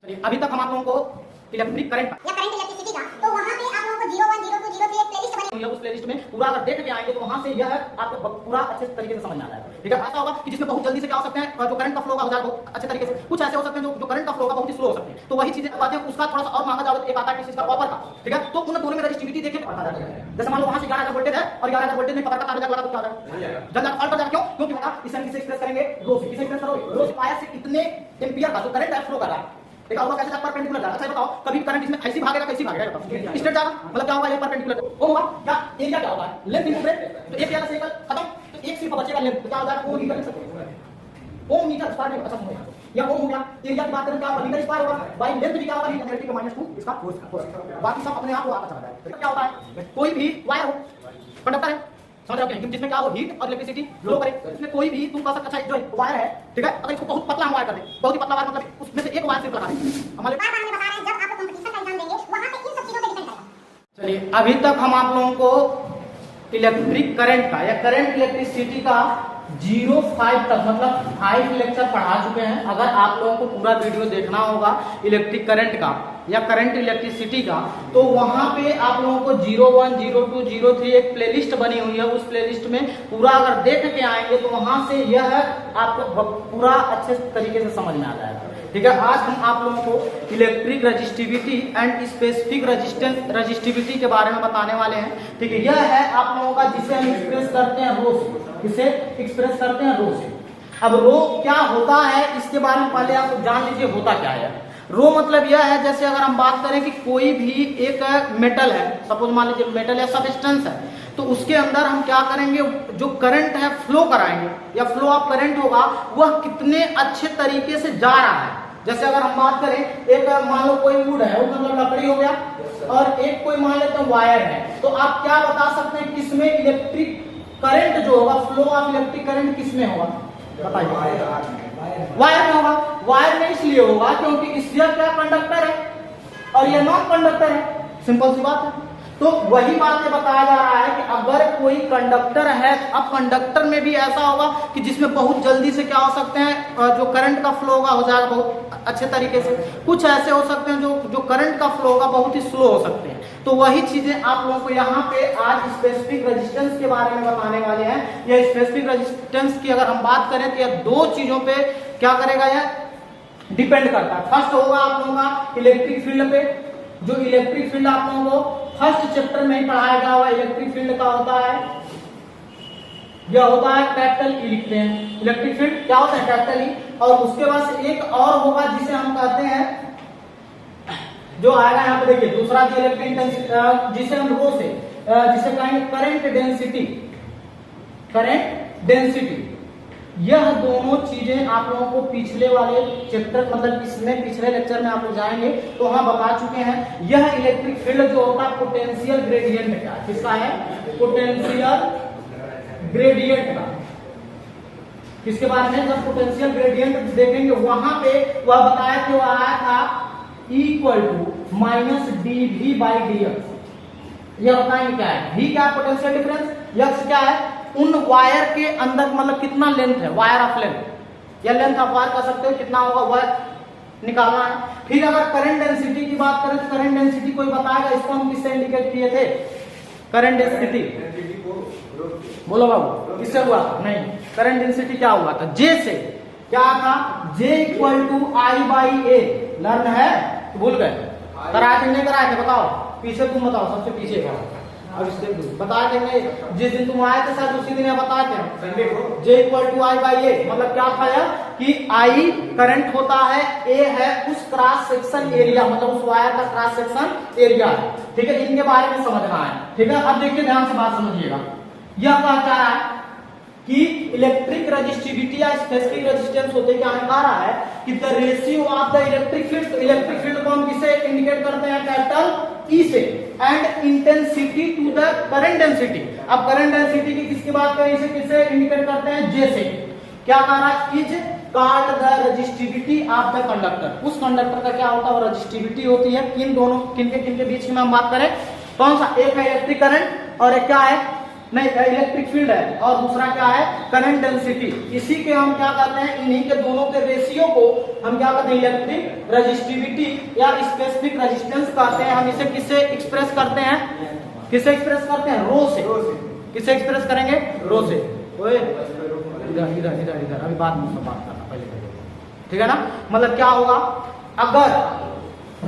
अभी तक हम आप लोगों को इलेक्ट्रिक करंट या करंट इलेक्ट्रिसिटी का, तो वहां पे आप लोगों को 01, 02, 03 एक प्लेलिस्ट बनी उस प्लेलिस्ट में पूरा अगर देख के आएंगे तो वहां से यह आपको पूरा अच्छे तरीके से समझ में आ जाएगा। ठीक है, ऐसा होगा कि जिसमें बहुत जल्दी से क्या हो सकते हैं, जो करंट का फ्लो का हो जाएगा बहुत अच्छे तरीके से, कुछ ऐसे हो सकते हैं जो करंट का फ्लो का बहुत ही स्लो हो सकते हैं। तो वही चीजें बातें उसका थोड़ा सा और मांगा जाएगा, एक आता है किसी का कॉपर का। ठीक है, तो उन दोनों में रजिस्टिविटी देखें, जैसे मान लो वहां से 11,000 वोल्टेज है और 11,000 वोल्टेज में कॉपर का तार लगा तो क्या होगा, जल्द फॉल्ट हो जाएगा। क्यों? क्योंकि होगा इसे हम किसे एक्सप्रेस करेंगे, रो से। किसे एक्सप्रेस करोगे, रो से वायर से कितने एम्पियर का जो करंट है फ्लो कर रहा है। देखा होगा कैसे परपेंडिकुलर जा रहा है। अच्छा बताओ, कभी करंट इसमें ऐसी भागेगा कैसी भागेगा, स्ट्रेट जाएगा, मतलब क्या होगा, ये परपेंडिकुलर वो होगा क्या, एरिया क्या होगा, लेंथ इनटू ब्रेथ। तो एक वाला साइकिल खत्म, तो एक सिर्फ बचेगा लेंथ, तो क्या हो जाएगा, ओम मीटर सकते ओम मीटर स्क्वायर में अच्छा होगा या ओम हो गया। एरिया की बात करें क्या होगा, मीटर स्क्वायर होगा, बाय लेंथ भी क्या होगा, मीटर के -2 इसका फोर्स, बाकी सब अपने आप वो आता चला जाएगा। क्या होता है, कोई भी वायर हो, कंडक्टर है, समझ रहे हो, जिसमें क्या हो हीट और इलेक्ट्रिसिटी फ्लो करे, इसमें कोई भी तुम कह सकते, अच्छा जो वायर है, ठीक है, अगर इसको बहुत पतला हम वायर कर दें, बहुत ही पतला वायर, मतलब उसमें से एक वायर सिर्फ लगा दें हमारे बार बार बता रहे हैं, जब आप कंपटीशन का एग्जाम देंगे वहां पे इन सब चीजों पे डिपेंड करेगा। चलिए, अभी तक हम आप लोगों को इलेक्ट्रिक करंट का या करंट इलेक्ट्रिसिटी का 05 तक मतलब 5 लेक्चर पढ़ा चुके हैं। अगर आप लोगों को पूरा वीडियो देखना होगा इलेक्ट्रिक करंट का या करंट इलेक्ट्रिसिटी का, तो वहां पे आप लोगों को 01, 02, 03 एक प्लेलिस्ट बनी हुई है। उस प्लेलिस्ट में पूरा अगर देख के आएंगे तो वहां से यह आपको पूरा अच्छे तरीके से समझ में आ जाएगा। ठीक है, आज हम आप लोगों को electric resistivity and specific resistivity के बारे में बताने वाले हैं। ठीक है, यह है आप लोगों का जिसे हम एक्सप्रेस करते हैं रो से, इसे एक्सप्रेस करते हैं रो से। अब रो क्या होता है इसके बारे में पहले आप जान लीजिए होता क्या है। रो मतलब यह है, जैसे अगर हम बात करें कि कोई भी एक मेटल है, सपोज मान लीजिए मेटल या सब्सटेंस है, तो उसके अंदर हम क्या करेंगे, जो करंट है फ्लो कराएंगे या फ्लो ऑफ करंट होगा वह कितने अच्छे तरीके से जा रहा है। जैसे अगर हम बात करें, एक मान लो कोई वुड है, वो मतलब लकड़ी हो गया, और एक कोई मान लेते हैं वायर है, तो आप क्या बता सकते हैं किसमें इलेक्ट्रिक करंट जो होगा, फ्लो ऑफ इलेक्ट्रिक करंट किसमें होगा, बताइए। वायर में होगा। वायर में इसलिए होगा क्योंकि इसका क्या कंडक्टर है और यह नॉन कंडक्टर है, सिंपल सी बात है। तो वही बात ये बताया जा रहा है कि अगर कोई कंडक्टर है, अब कंडक्टर में भी ऐसा होगा कि जिसमें बहुत जल्दी से क्या हो सकते हैं, जो करंट का फ्लो होगा हो जाएगा बहुत अच्छे तरीके से। कुछ ऐसे हो सकते हैं जो करंट का फ्लो होगा बहुत ही स्लो हो सकते हैं। तो वही चीजें आप लोगों को यहाँ पे आज स्पेसिफिक रेजिस्टेंस के बारे में बताने वाले हैं। यह स्पेसिफिक रेजिस्टेंस की अगर हम बात करें तो यह दो चीजों पे क्या करेगा, यह डिपेंड करता है। फर्स्ट होगा आप लोगों का इलेक्ट्रिक फील्ड पे, जो इलेक्ट्रिक फील्ड आप लोगों को फर्स्ट चैप्टर में ही पढ़ाया गया हुआ इलेक्ट्रिक फील्ड का होता है, यह होता है कैपिटल ई लिखते हैं। इलेक्ट्रिक फील्ड क्या होता है, कैपिटल ई। और उसके बाद से एक और होगा जिसे हम कहते हैं, जो आएगा यहाँ पे देखिए दूसरा इलेक्ट्रिक इंटेंसिटी, जिसे हम रो से जिसे कहेंगे करंट डेंसिटी। करंट डेंसिटी, यह दोनों चीजें आप लोगों को पिछले वाले चैप्टर मतलब इसमें पिछले लेक्चर में आप लोग जाएंगे तो वहां बता चुके हैं। यह इलेक्ट्रिक फील्ड जो होता है पोटेंशियल ग्रेडियंट का, किसका है, पोटेंशियल ग्रेडियंट का। किसके बारे में, जब पोटेंशियल ग्रेडियंट देखेंगे वहां पे वह बताया कि वह आया था इक्वल टू -dV/dx। यह बताएंगे क्या है, v क्या है पोटेंशियल डिफरेंस, x क्या है उन वायर के अंदर मतलब कितना लेंथ है, वायर ऑफ लेंथ या लेंथ ऑफ वायर कह सकते हो, कितना होगा वह निकालना है। फिर अगर करंट डेंसिटी की बात करें तो करंट डेंसिटी कोई बताएगा, इसको हम किससे इंडिकेट किए थे, करंट डेंसिटी, बोलो बाबू किससे हुआ, नहीं करंट डेंसिटी क्या हुआ था, J से। क्या था, J = I/A। लर्न है, भूल गए, कराए थे नहीं कराए थे, बताओ पीछे, तुम बताओ सबसे पीछे का, अब इससे बताए थे नहीं, जिस दिन तुम आए थे शायद उसी दिन बताए थे। J = I/A मतलब क्या था यह कि I करंट होता है, A है उस क्रॉस सेक्शन एरिया, मतलब उस वायर का क्रॉस सेक्शन एरिया है। ठीक है, इनके बारे में समझना है। ठीक है, अब देखिए ध्यान से बात समझिएगा। यह कहा जा रहा है कि इलेक्ट्रिक रजिस्टिविटी या स्पेसिफिक रेजिस्टेंस होते क्या कहा रहा है कि the ratio of the electric field. Electric field को हम किसे इंडिकेट करते हैं, कैपिटल ई से, and intensity to the current density. अब करंट डेंसिटी की किसकी बात करें, इसे किसे इंडिकेट करते हैं, जे से। क्या कह रहा है, is called the resistivity of the conductor. उस कंडक्टर का क्या होता है, रजिस्टिविटी होती है। किन दोनों किनके बीच में हम बात करें, कौन सा, एक है इलेक्ट्रिक करंट और एक क्या है नहीं, इलेक्ट्रिक फील्ड है और दूसरा क्या है, करंट डेंसिटी। इसी के हम क्या कहते हैं, इन्हीं के दोनों के रेशियो को हम क्या कहते हैं, इलेक्ट्रिक रेजिस्टिविटी या स्पेसिफिक रेजिस्टेंस कहते हैं। हम इसे किससे एक्सप्रेस करते हैं, किससे एक्सप्रेस करते हैं, रो से। किससे एक्सप्रेस करेंगे, रो से। ओए इधर इधर इधर इधर, अभी बाद में बात करना पहले, ठीक है ना। मतलब क्या होगा, अगर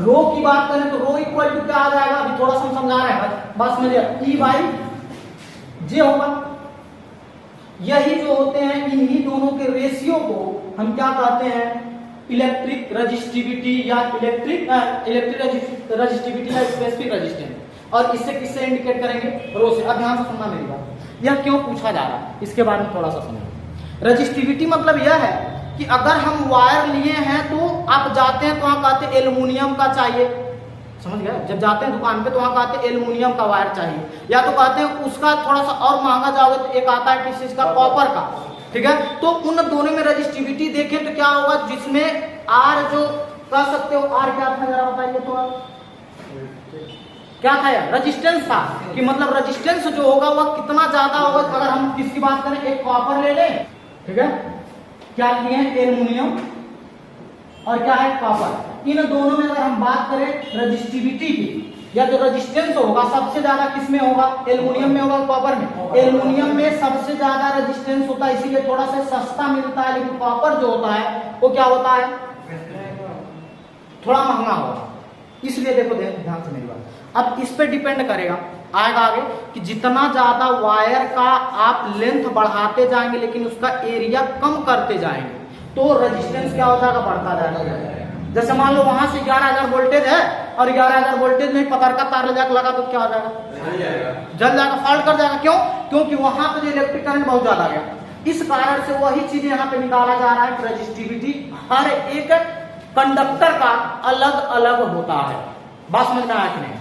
रो की बात करें तो रो इक्वल टू क्या आ जाएगा, अभी थोड़ा सा हम समझा रहे हैं, बस समझिए, ई बाई जे होगा। यही जो होते हैं, इन्हीं दोनों के रेशियो को हम क्या कहते हैं, इलेक्ट्रिक रेजिस्टिविटी या इलेक्ट्रिक रेजिस्टिविटी या स्पेसिफिक रेजिस्टेंस। और इससे किससे इंडिकेट करेंगे, रो से। अब ध्यान से सुनना मेरी बात, यह क्यों पूछा जा रहा है इसके बारे में थोड़ा सा समझो। रेजिस्टिविटी मतलब यह है कि अगर हम वायर लिए हैं तो आप जाते हैं तो वहां कहते हैं एल्युमिनियम का चाहिए, समझ गए। जब जाते हैं दुकान पे तो वहां कहते हैं एल्युमिनियम का वायर चाहिए, या तो कहते हैं उसका थोड़ा सा और महंगा जाओगे तो एक आता है किस चीज का, कॉपर का, ठीक है। तो उन दोनों में रेजिस्टिविटी देखें तो क्या होगा, जिसमें आर जो कह सकते हो, आर क्या था जरा बताइए तो, आप क्या था यार, रेजिस्टेंस था। कि मतलब रेजिस्टेंस जो होगा वह कितना ज्यादा होगा। अगर हम किसकी बात करें, एक कॉपर ले लें, ठीक है, क्या लिए हैं, एल्युमिनियम और क्या है, कॉपर। इन दोनों में अगर हम बात करें रेजिस्टिविटी की, या जो रेजिस्टेंस होगा सबसे ज्यादा किसमें होगा, एल्युमिनियम में होगा, कॉपर में। एल्युमिनियम में सबसे ज्यादा रेजिस्टेंस होता है, इसीलिए थोड़ा सा सस्ता मिलता है। लेकिन कॉपर जो होता है वो क्या होता है, थोड़ा महंगा होगा। इसलिए देखो ध्यान से मेरी बात, अब इस पे डिपेंड करेगा आएगा आगे कि जितना ज्यादा वायर का आप लेंथ बढ़ाते जाएंगे लेकिन उसका एरिया कम करते जाएंगे तो रेजिस्टेंस क्या हो जाएगा, बढ़ता जाएगा। जैसे मान लो वहां से 11,000 वोल्टेज है और 11,000 वोल्टेज में पतर का तार ले जाकर लगा तो क्या हो जाएगा, जल जाएगा, फॉल्ट कर जाएगा। क्यों, क्योंकि वहां पे जो इलेक्ट्रिक करंट बहुत ज्यादा गया। इस कारण से वही चीज यहाँ पे निकाला जा रहा है। रेजिस्टिविटी हर एक कंडक्टर का अलग अलग होता है। बात समझ में आया कि नहीं,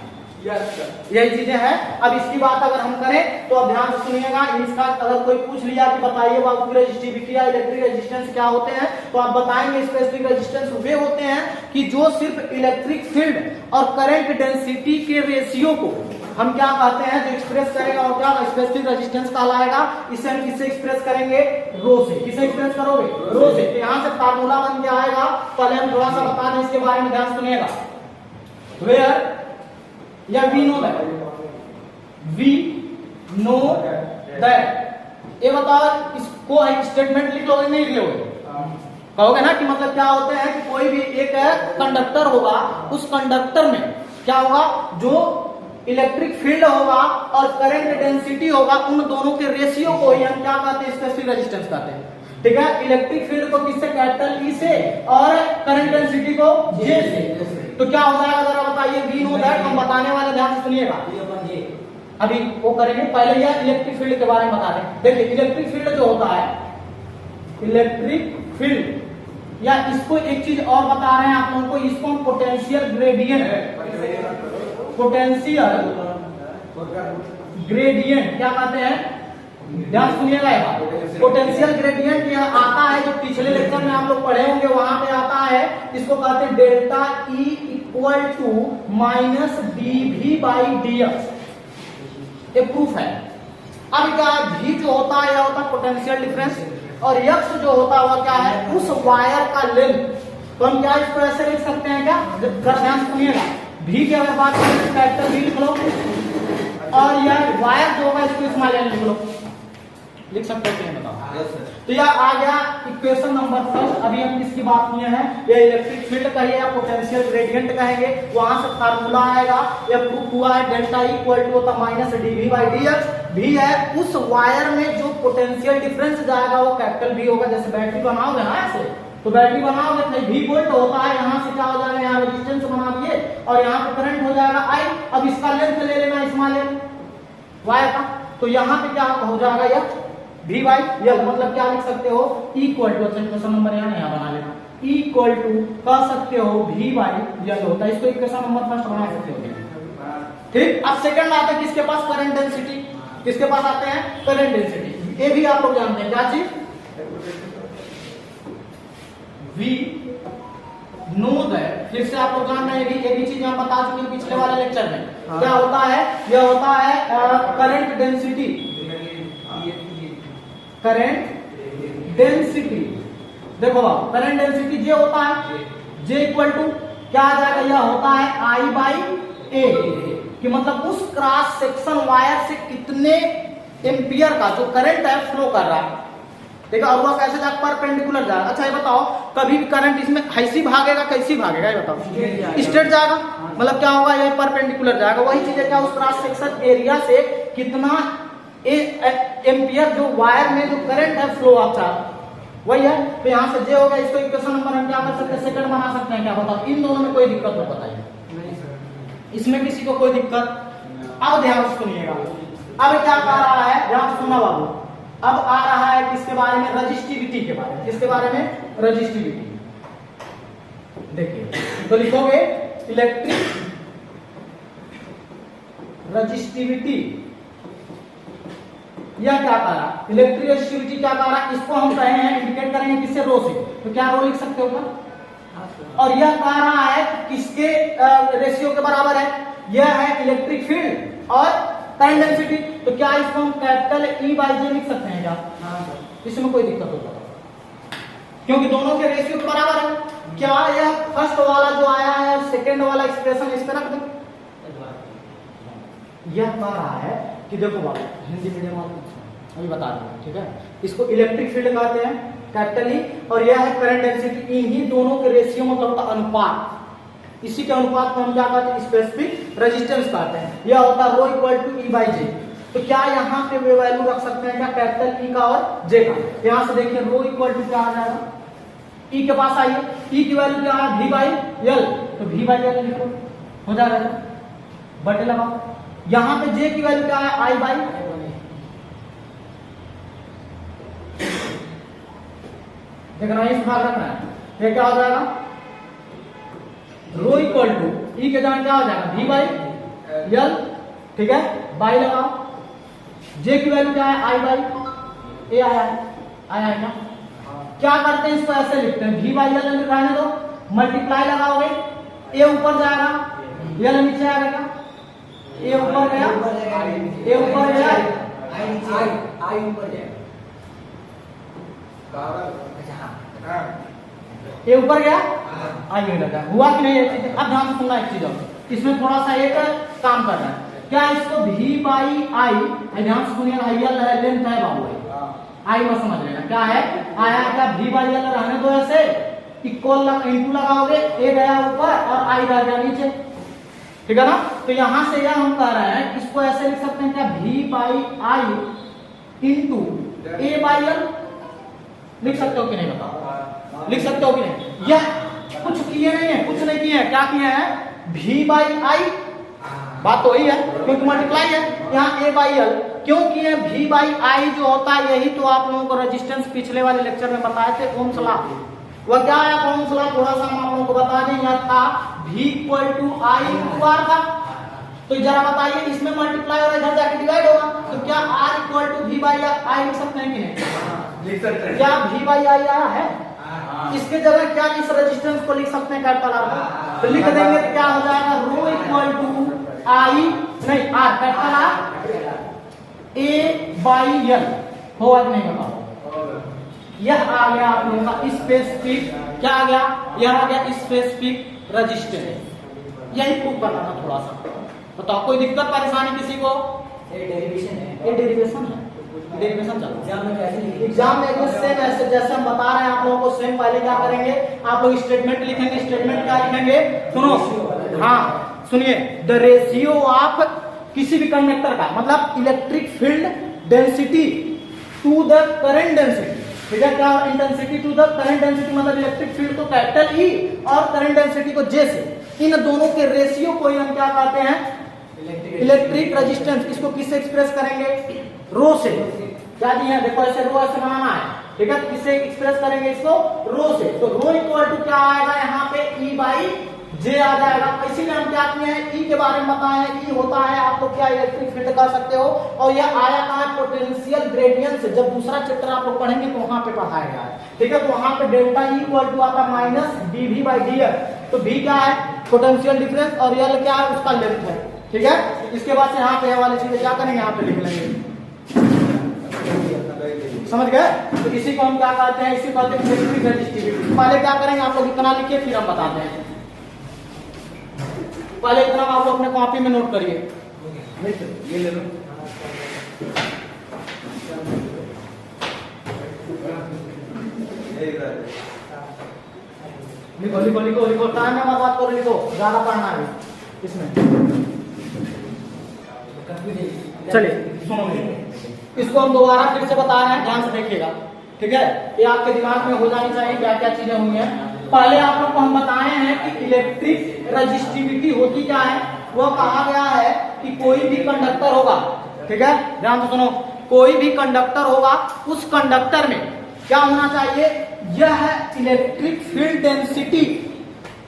यही चीजें हैं। अब इसकी बात अगर हम करें तो अब ध्यान से सुनिएगा। इसका अगर कोई पूछ लिया कि बताइए बाबू रेजिस्टिविटी या इलेक्ट्रिक रेजिस्टेंस क्या होते हैं, तो आप बताएंगे स्पेसिफिक रेजिस्टेंस वे होते हैं कि जो सिर्फ इलेक्ट्रिक फील्ड और करंट डेंसिटी के रेशियो को हम क्या कहते हैं, जो एक्सप्रेस करेगा और क्या स्पेसिफिक रेजिस्टेंस कहलाएगा। इसे हम किससे एक्सप्रेस करेंगे, रो से। किससे एक्सप्रेस करोगे, रो से। तो यहाँ से फार्मूला बन के आएगा। पहले हम थोड़ा सा बता दें इसके बारे में, ध्यान सुनिएगा। वेयर या we know that, we know that, ये बताओ इसको एक स्टेटमेंट लिख लोगे नहीं लिख लोगे, कहोगे ना कि मतलब क्या होते हैं कि कोई भी एक कंडक्टर होगा, उस कंडक्टर में क्या होगा, जो इलेक्ट्रिक फील्ड होगा और करंट डेंसिटी होगा, उन दोनों के रेशियो को ही हम क्या कहते हैं, स्पेसिफिक रेजिस्टेंस कहते हैं। ठीक है, इलेक्ट्रिक फील्ड को किससे, कैपिटल ई से, और करंट डेंसिटी को जे से। तो क्या हो जाएगा जरा बताइए, वी नो दैट। हम बताने वाले, ध्यान से सुनिएगा, अभी वो करेंगे। पहले यह इलेक्ट्रिक फील्ड के बारे में बता दें। देखिए इलेक्ट्रिक फील्ड जो होता है, इलेक्ट्रिक फील्ड, या इसको एक चीज और बता रहे हैं आप लोगों को, इसको हम पोटेंशियल ग्रेडियंट, पोटेंशियल ग्रेडियंट क्या कहते हैं, ध्यान सुनिएगा। पोटेंशियल ग्रेडियंट यह आता है, जो पिछले लेक्चर में आप लोग पढ़े होंगे वहां पे आता है। इसको कहते हैं delta E equal to minus d V by d x. ये प्रूफ है। अब क्या भी जो होता है, यह होता है पोटेंशियल डिफरेंस, और यक्स जो होता है वह क्या है, उस वायर का लेंथ। तो हम क्या इसको ऐसे लिख सकते हैं, क्या ध्यान सुनिएगा, भी की अगर बात करें तो कैपिटल भी लिख लो, और यह वायर जो होगा इसको स्मॉल एल लिख लो। लिख सकते हैं, बताओ। तो यह आ गया इक्वेशन नंबर फर्स्ट। अभी हम किसकी बात किए हैं, ये इलेक्ट्रिक फील्ड कहिए या पोटेंशियल ग्रेडियंट कहेंगे, वहां से फार्मूला आएगा। यह प्रूफ हुआ है, डेल्टा इक्वल टू होता माइनस डीवी बाई डीएक्स। भी है उस वायर में जो पोटेंशियल डिफरेंस जाएगा वो कैपिटल भी होगा। जैसे बैटरी बनाओगे ना ऐसे, तो बैटरी बनाओगे तो भी वोल्ट होता है, यहाँ से क्या हो जाएगा, यहाँ रेजिस्टेंस बना दिए और यहाँ पे करंट हो जाएगा आई। अब इसका लेंथ ले लेना स्मॉल एल वायर का, तो यहाँ पे क्या हो जाएगा, यह भी बाई यल। मतलब क्या लिख सकते हो, इक्वल टू, अच्छा इक्वेशन नंबर यहाँ बना लेना, इक्वल टू कह सकते हो भी बाई यल होता है। इसको इक्वेशन नंबर फर्स्ट बना सकते हो। ठीक, अब सेकंड आता है किसके पास, करंट डेंसिटी। किसके पास आते हैं, करंट डेंसिटी। ये भी आप लोग जानते हैं, क्या चीज, वी नो दैट। फिर से आप लोग जान रहे हैं, ये भी चीज हम बता चुके हैं पिछले वाले लेक्चर में। क्या होता है, यह होता है करंट डेंसिटी। Current density. देखो बाबू करंट डेंसिटी जे होता है, जे इक्वल टू क्या आ जाएगा, यह होता है I बाई ए, कि मतलब उस क्रॉस सेक्शन वायर से कितने एम्पियर का जो करंट है फ्लो कर रहा है। देखा, और वह कैसे जाएगा, परपेंडिकुलर जाएगा। अच्छा ये बताओ, कभी भी करंट इसमें ऐसी भागेगा, कैसी भागेगा ये बताओ, स्ट्रेट जाएगा, मतलब क्या होगा, ये परपेंडिकुलर जाएगा। वही चीज है क्या, उस क्रॉस सेक्शन एरिया से कितना एम्पियर जो वायर में जो करंट है फ्लो आता है, वही है। तो यहाँ से जे हो गया, इसको इक्वेशन नंबर हम क्या कर सकते हैं, सेकंड बना सकते हैं। क्या बताओ, इन दोनों में कोई दिक्कत हो, बताइए, इसमें किसी को कोई दिक्कत? अब ध्यान से सुनिएगा, अब क्या कह रहा है, ध्यान सुनना बाबू। अब आ रहा है किसके बारे में, रजिस्टिविटी के बारे में। किसके बारे में, रजिस्टिविटी। देखिए तो लिखोगे इलेक्ट्रिक रजिस्टिविटी, यह क्या कह रहा है, इलेक्ट्रिक रजिस्टिविटी क्या कह रहा है, इसको हम कहे हैं इंडिकेट करेंगे किससे, रो से। तो क्या रो लिख सकते हो क्या? और यह कह रहा है किसके रेशियो के बराबर है, यह है इलेक्ट्रिक फील्ड और करंट डेंसिटी। तो क्या इसको हम कैपिटल E बाई जे लिख सकते हैं क्या? इसमें कोई दिक्कत होता है क्योंकि दोनों के रेशियो के बराबर है। क्या यह फर्स्ट वाला जो आया है सेकंड वाला एक्सप्रेशन इस पे रख दें? यह कह रहा है कि देखो बाबू, हिंदी मीडियम वाले अभी बता दें, ठीक है। इसको इलेक्ट्रिक फील्ड कहते हैं कैपिटल E, और यह है करंट डेंसिटी। इन्हीं दोनों के रेशियो मतलब होता है अनुपात, इसी के अनुपात को हम क्या कहते हैं, स्पेसिफिक रेजिस्टेंस कहते हैं। यह होता है रो इक्वल टू E बाई जे। तो क्या यहाँ पे वे वैल्यू रख सकते हैं क्या, कैपिटल E का और J का। यहाँ से देखिए रो इक्वल टू क्या आ जाएगा, E के पास आइए, E की वैल्यू क्या है, V बाई L, तो V बाई L लिखो, हो जाएगा, बटे लगाओ। यहाँ पे J की वैल्यू क्या है, I बाई, देखना इस भाग रखना है, ये क्या हो जाएगा, रो इक्वल टू E के जगह क्या हो जाएगा, V बाई L, ठीक है, बाई लगाओ। J की वैल्यू क्या है, I बाई ए आया है ना। क्या करते हैं, इसको ऐसे लिखते हैं, V बाई L रहने दो, मल्टीप्लाई लगाओगे, A ऊपर जाएगा, L नीचे आएगा, A ऊपर गया, A ऊपर गया, I ऊपर जाएगा, ये ऊपर गया, आगे लगा, हुआ कि नहीं ये चीज। अब ध्यान से सुनना एक चीज, इसमें थोड़ा सा एक काम करना है। क्या इसको V बाई आई, ध्यान से सुनिएगा, IL है, लेंथ है बाबू, आई में समझ लेना क्या है, आया क्या, V बाई L रहने दो ऐसे, इक्वल इंटू लगाओगे, A गया ऊपर और I रह गया नीचे, ठीक है ना। तो यहां से यह हम कह रहे हैं, इसको ऐसे लिख सकते हैं क्या, V by I into A by L, लिख सकते हो कि नहीं बताओ, लिख सकते हो कि नहीं। यह कुछ किए नहीं है, कुछ नहीं किए हैं, क्या किए हैं, V बाई आई, बात तो वही है क्योंकि मल्टीप्लाई है, यहाँ A बाई L क्यों किए, V बाई आई जो होता है, यही तो आप लोगों को रेजिस्टेंस पिछले वाले लेक्चर में बताए थे, ओम्स लॉ। वह क्या आया ओम्स लॉ, थोड़ा सा हम आप लोगों को बता दें, यह था V equal to I into R का। तो जरा बताइए, इसमें मल्टीप्लाई और इधर जाके डिवाइड होगा, तो क्या R equal to V by I लिख सकते हैं कि नहीं, लिख सकते हैं। क्या V बाई आई आया है, इसके जगह क्या इस रेजिस्टेंस को लिख सकते हैं कैपिटल R, तो लिख देंगे तो क्या हो जाएगा, रो इक्वल टू आई नहीं R, capital R A by L, होगा कि नहीं बताओ। यह आ गया आप लोगों का स्पेसिफिक, क्या आ गया, यह आ गया स्पेसिफिक रेजिस्टेंस। यही प्रूव करना था थोड़ा सा, बताओ कोई दिक्कत परेशानी किसी को, ये डेरिवेशन है, डेरिवेशन चलो एग्जाम में एकदम सेम ऐसे जैसे हम बता रहे हैं आप लोगों को, सेम पहले क्या करेंगे, आप लोग स्टेटमेंट लिखेंगे, स्टेटमेंट क्या लिखेंगे, सुनो, हाँ सुनिए, द रेशियो ऑफ किसी भी कंडक्टर का, मतलब electric field density to the current density, ठीक है, क्या intensity to the current density, मतलब इलेक्ट्रिक फील्ड को कैपिटल E और करंट डेंसिटी को J से, इन दोनों के रेशियो को हम क्या कहते हैं, इलेक्ट्रिक रेजिस्टेंस। इसको किससे एक्सप्रेस करेंगे, रो से। क्या दिया है, देखो ऐसे रो ऐसे बनाना है, ठीक है, किससे एक्सप्रेस करेंगे इसको, रो से। तो रो इक्वल टू क्या आएगा यहाँ पे, E बाई J आ जाएगा। इसीलिए हम क्या किए हैं, E के बारे में बताए हैं, E होता है आप लोग क्या इलेक्ट्रिक फील्ड कर सकते हो, और यह आया कहाँ है, पोटेंशियल ग्रेडियंट से। जब दूसरा चैप्टर आप लोग पढ़ेंगे तो वहां पे पढ़ाया गया है, ठीक है। तो वहां पे डेल्टा E इक्वल टू आता माइनस dV बाई dl। तो V क्या है, पोटेंशियल डिफरेंस, और L क्या है, उसका लेंथ है, ठीक है। इसके बाद से यहाँ पे वाली चीजें क्या करेंगे, यहाँ पे लिख लेंगे, समझ गए? तो इसी को हम क्या कहते हैं, इसी को कहते हैं इलेक्ट्रिक रजिस्टिविटी। पहले क्या करेंगे, आप लोग इतना लिखिए फिर हम बताते हैं। पहले इतना आप लोग अपने कॉपी में नोट करिए। ये ले लो। लिखो लिखो लिखो लिखो, टाइम में बात करो, लिखो, ज्यादा पढ़ना है इसमें। चलिए सुनो, इसको हम दोबारा फिर से बता रहे हैं, ध्यान से देखिएगा, ठीक है? ये आपके दिमाग में हो जानी चाहिए क्या क्या चीजें हुई हैं। पहले आप लोग को हम बताए हैं कि इलेक्ट्रिक रजिस्टिविटी होती क्या है। वो कहा गया है कि कोई भी कंडक्टर होगा, ठीक है, ध्यान से सुनो, कोई भी कंडक्टर होगा, उस कंडक्टर में क्या होना चाहिए, यह है इलेक्ट्रिक फील्ड डेंसिटी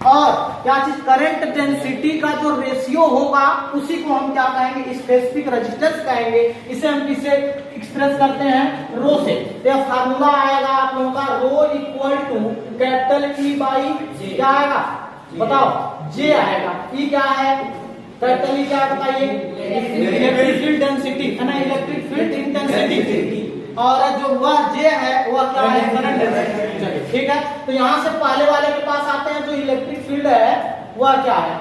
और क्या चीज, करंट डेंसिटी का जो रेशियो होगा उसी को हम क्या कहेंगे, स्पेसिफिक रेजिस्टेंस कहेंगे। इसे हम किससे एक्सप्रेस करते हैं, रो से। तो फार्मूला आएगा आप लोगों का, rho equal to capital E by क्या आएगा, बताओ, जे आएगा। ई क्या है, कैपिटल ई क्या बताइए, इलेक्ट्रिक फील्ड डेंसिटी है ना, इलेक्ट्रिक फील्ड इंटेंसिटी, और जो वह जे है वह क्या है, करंट डेंसिटी। चलिए ठीक है, तो यहां से पहले वाले के पास आते हैं, जो इलेक्ट्रिक फील्ड है वह क्या है।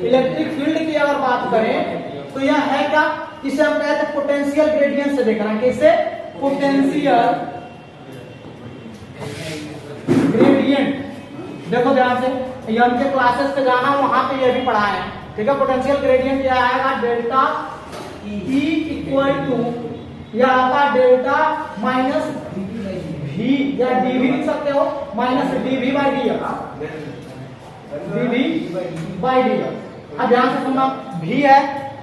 इलेक्ट्रिक फील्ड की अगर बात करें तो यह है क्या, इसे हम कहते हैं पोटेंशियल ग्रेडियंट से देखना, कैसे, पोटेंशियल ग्रेडियंट। देखो ध्यान से, ये उनके क्लासेस पे जाना, वहां पे ये भी पढ़ाए हैं, ठीक है। पोटेंशियल ग्रेडियंट यह आएगा डेल्टा ई इक्वल टू, यह आता डेल्टा माइनस भी या डीवी लिख सकते हो, minus d V by D, d V by D. अब ध्यान से सुनना, भी है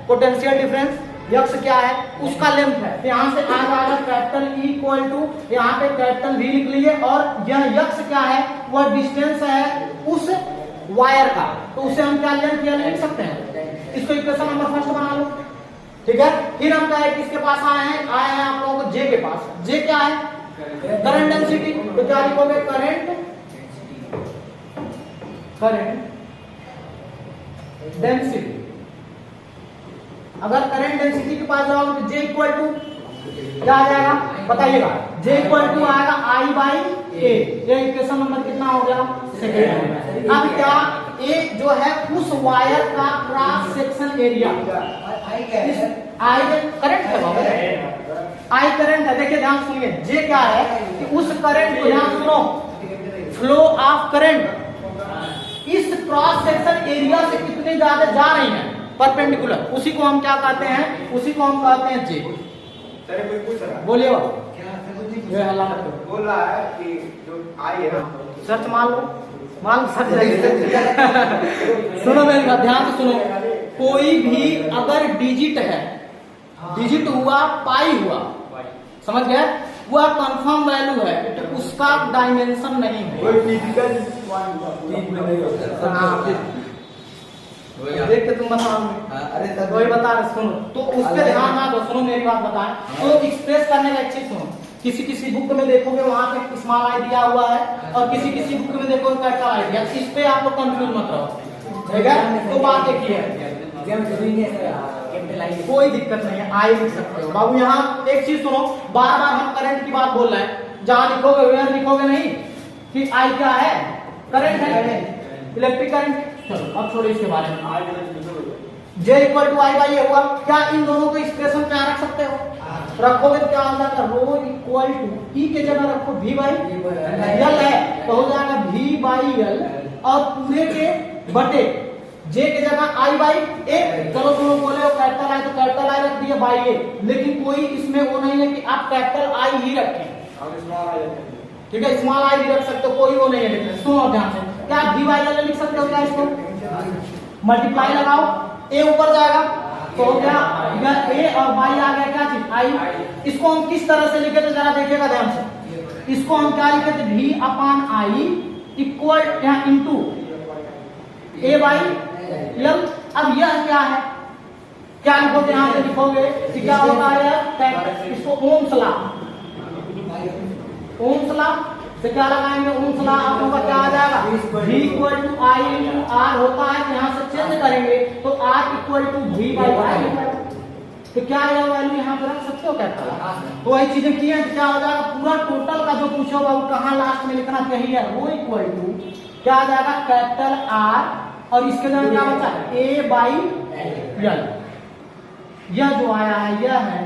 पोटेंशियल डिफरेंस, यक्स क्या है, उसका लेंथ है, तो यहां से आ जाएगा कैपिटल ई इक्वल टू, यहाँ पे कैपिटल वी लिख लीजिए, और यह यक्स क्या है, वह डिस्टेंस है उस वायर का, तो उसे हम क्या लेंथ लिख सकते हैं। इसको इक्वेशन नंबर फर्स्ट बना लो, ठीक है। फिर हम क्या है, किसके पास आए हैं आप लोगों को, जे के पास। जे क्या है, करंट डेंसिटी, तो क्या लिखोगे, करंट डेंसिटी। अगर करंट डेंसिटी के पास जाओगे तो जे इक्वल टू क्या आ जाएगा, बताइएगा, जे इक्वल टू आएगा आई बाई ए। ये इक्वेशन नंबर कितना हो गया, सेकेंड। अब क्या, ए जो है उस वायर का cross section area, I current है, आई करंट है। देखिए ध्यान सुनिए, जे क्या है कि उस करंट को, ध्यान सुनो, फ्लो ऑफ करंट इस क्रॉस सेक्शन एरिया से कितनी ज्यादा जा रही है, परपेंडिकुलर, उसी को हम क्या कहते हैं, उसी को हम कहते हैं जे। बोलिए ये हल्ला मत करो, बोल रहा है कि जो आई है, सर्च मान लो, सर्च सुनो मेरी बात, ध्यान से सुनो, कोई भी अगर डिजिट है, डिजिट हुआ, पाई हुआ, समझ गए, वह कंफर्म वैल्यू है, तो उसका डायमेंशन नहीं है, कोई फिजिकल चीज में नहीं होता। देख के तुम बता, अरे सर वही बता रहे, सुनो तो उसके ध्यान ना दो, सुनो मेरी बात बताएं, तो एक्सप्रेस करने का एक चीज सुनो, किसी किसी बुक में देखोगे वहां पे स्मॉल आई दिया हुआ है, और किसी किसी बुक में देखोगे कैपिटल आई दिया, इस पे आप लोग कंफ्यूज मत रहो, ठीक है। तो बात एक ही है, कोई दिक्कत नहीं है, आई लिख सकते हो बाबू। यहाँ एक चीज सुनो, बार बार हम करंट की बात बोल रहे हैं, जहां लिखोगे वेयर लिखोगे नहीं कि आई क्या है, करंट है, इलेक्ट्रिक करंट। चलो अब छोड़ो इसके बारे में, J equal to I by ए हुआ, क्या इन दोनों को एक्सप्रेशन क्या रख सकते हो, रखोगे तो क्या हो जाएगा, रो इक्वल टू, ई के जगह रखो भी बाई एल है, तो हो जाएगा भी बाई एल, और पूरे के बटे जे के जगह आई बाई ए। चलो तुम लोग बोले हो कैपिटल आई, तो कैपिटल आई रख दिया बाई ए, लेकिन कोई इसमें वो नहीं है कि आप कैपिटल आई ही रखें, ठीक है, स्मॉल आई भी रख सकते हो, कोई वो नहीं है। लेकिन सुनो ध्यान से, क्या आप वी बाई एल लिख सकते हो क्या, इसको मल्टीप्लाई लगाओ, ए ऊपर जाएगा तो क्या, ए और बाई आ गया क्या चीज, आई। इसको हम किस तरह से लिखे थे जरा देखिएगा ध्यान से, इसको हम क्या लिखे थे, भी अपान आई इक्वल यहाँ इंटू ए बाई एल। अब यह क्या है, क्या लिखोगे, यहाँ पे लिखोगे कि क्या होता है, इसको ओम्स लॉ, ओम्स लॉ से क्या लगाएंगे, ओम्स लॉ आप लोगों का क्या आ जाएगा, v equal to I into R होता है, यहाँ से चेंज करेंगे तो r equal to v by I, तो क्या यह वैल्यू यहाँ पे रख सकते हो कैपिटल। तो वही चीजें की है, क्या हो जाएगा पूरा टोटल का जो पूछा होगा वो कहाँ लास्ट में लिखना चाहिए, वो इक्वल टू क्या आ जाएगा कैपिटल आर और इसके अंदर क्या बचा ए बाई एल। यह जो आया है यह है